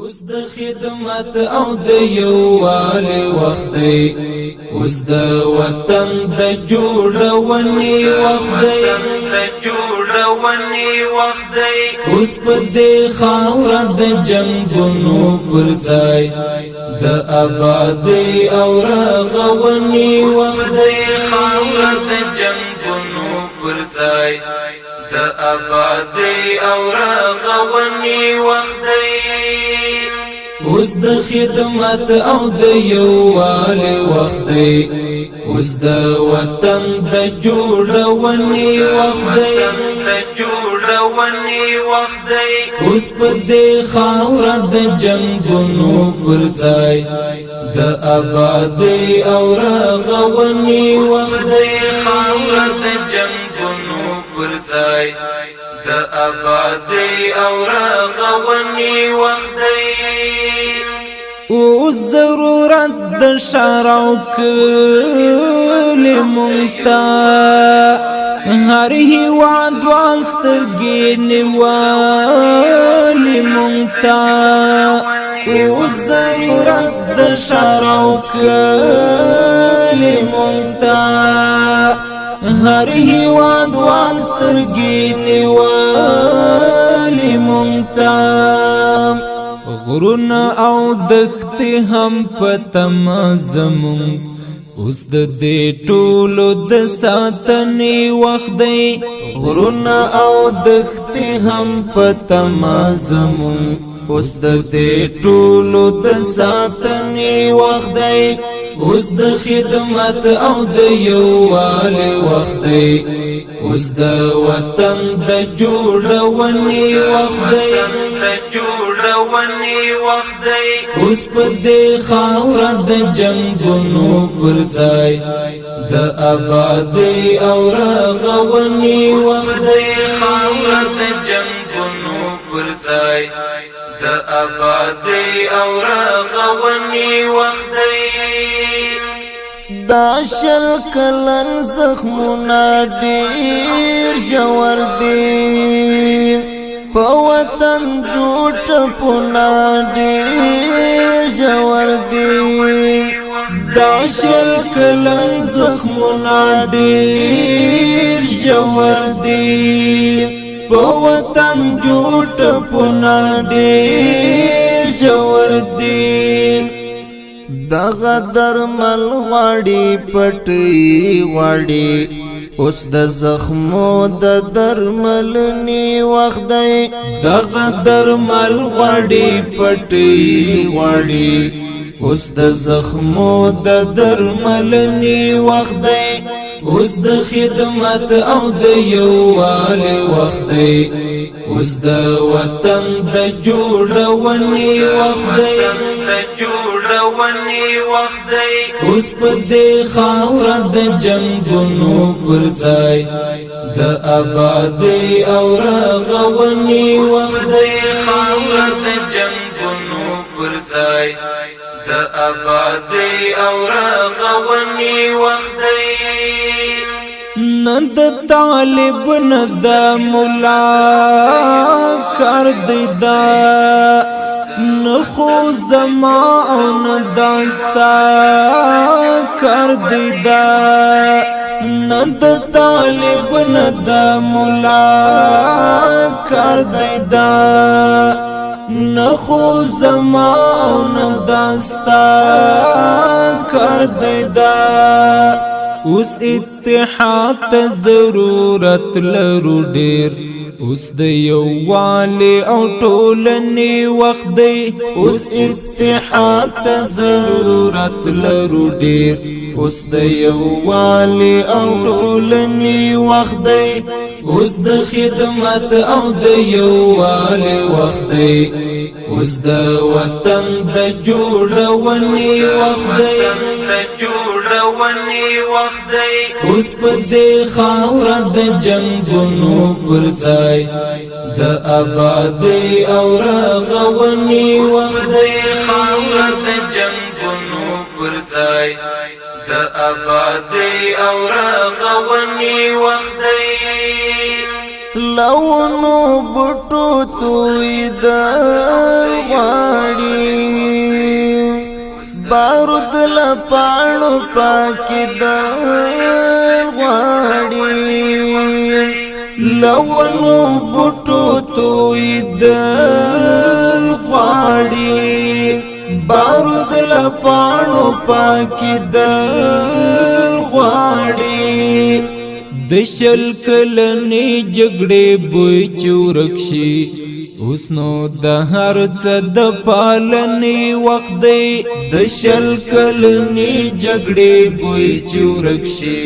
اوس د خدمت او د یووالي وخت دی، اوس د وطن د جوړونې وخت دی، اوس په دې خاوره د جنګونو پر ځای د آبادۍ او رغونې وخت دی، خاوره د جنګونو پر ځای د آبادۍ او رغونې وخت دی، اوس د خدمت او د یووالي وخت دی، اوس د وطن د جوړونې وخت دی، اوس په دې خاوره د جنګونو پر ځای د آبادۍ او رغونې وخت دی، خاوره د جنګونو پر ځای د آبادۍ او رغونې وخت دی، او ضرورت د شارو کلی مونږ هر هیواد وال سترګې نیولې مونږ او ضرورت د شارو کلی مونږ هر هیواد وال سترګې نیولې مونږ غرونه او دښتې هم په تمه زمونږ اوس د دې ټولو د ساتنې وخت دی، غرونه او دښتې هم په تمه زمونږ اوس د دې ټولو د ساتنې وخت دی، اوس د خدمت او د یووالي وخت دی، اوس د وطن د جوړونې وخت دی، اوس په دې خاوره د جنګونو پر ځای د آبادۍ او رغونې وخت دی، خاوره د جنګونو پر ځای د آبادۍ او رغونې وخت دی، دا شل کلن زخمونه ډېر ژور دي، په وطن جوړ ټپونه ډېر ژور دي، دا شل کلن زخمونه ډېر ژور دي، په وطن جوړ ټپونه ډېر ژور دي، دغه درمل غواړي پټي غواړي اوس د زخمو د درملنې وخت دی، دغه درمل غواړي پټي غواړي اوس د زخمو د درملنې وخت دی، اوس د خدمت او د یووالي وخت دی، اوس د وطن د جوړونې وخت دی، اوس په دې خاوره د جنګونو پر ځای د آبادۍ او رغونې وخت دی، خاوره د جنګونو پر ځای د آبادۍ او رغونې وخت دی، نه د طالب نه د مولا کار دی دا، نه خو زما او نه داستا کار دی دا، نه د طالب نه د مولا کار دی دا، نه خو زما او نه داستا کار دی دا، اوس اتحاد ته ضرورت لرو ډېر، اوس د یووالي او ټولنې وخت دی، اوس اتحاد ته ضرورت لرو ډېر، اوس د یووالي او ټولنې وخت دی، اوس د خدمت او د یووالي وخت دی، اوس د وطن د جوړونې وخت دی، اوس په دې خاوره د جنګونو پر ځای د آبادۍ او رغونې وخت دی، خاوره د جنګونو پر ځای د آبادۍ او رغونې وخت دی، لونو بټو توی د غواړي لپاڼو پاکی دل غواړي لونو بوټو توی دل غواړي بارود لپاڼو پاکی دل غواړي د شل کلنې جګړې بوی چورکشي اوس نو د هر څه د پالنې وخت دی د شل کلنې جګړې بوی چورکشي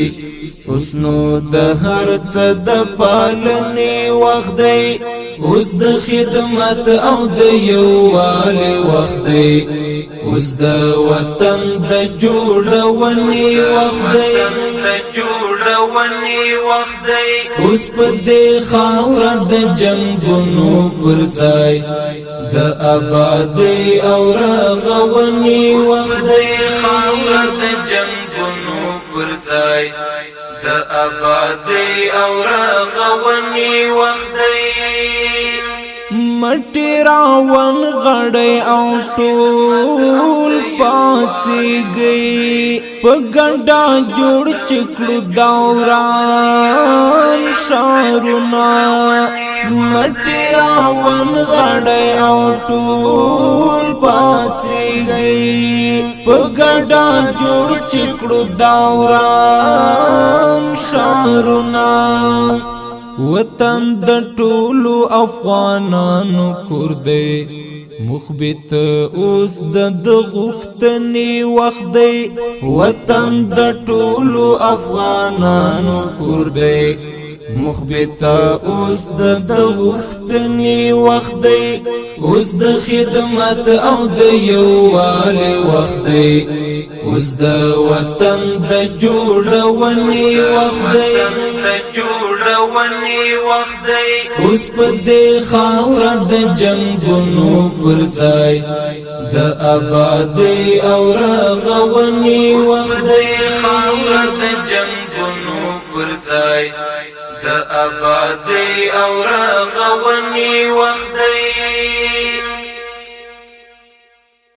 اوس نو د هر څه د پالنې وخت دی اوس د خدمت او د یووالي وخت دی اوس د وطن د جوړونې وخت دی اوس په دې خاوره د جنګونو پر ځای د آبادۍ او رغونې وخت دی خاوره د جنګونو پر ځای د آبادۍ او رغونې وخت دی مټی راون غړی او ټول پاڅیږي په ګډا جوړ چکړو دوران شارونه مټی راون غړی او ټول پاڅیږي په ګډا جوړ چکړو دوران شارونه وطن د ټولو افغانانو کور دی مخبت اوس د غوښتنې وخت دی وطن د ټولو افغانانو کور دی مخبت اوس د غوښتنې وخت دی اوس د خدمت او د یووالي وخت دی اوس د وطن د جوړونې وخت دی اوس په دې خاوره د جنګونو پر ځای د آبادۍ او رغونې وخت دی خاوره د جنګونو پر ځای د آبادۍ او رغونې وخت دی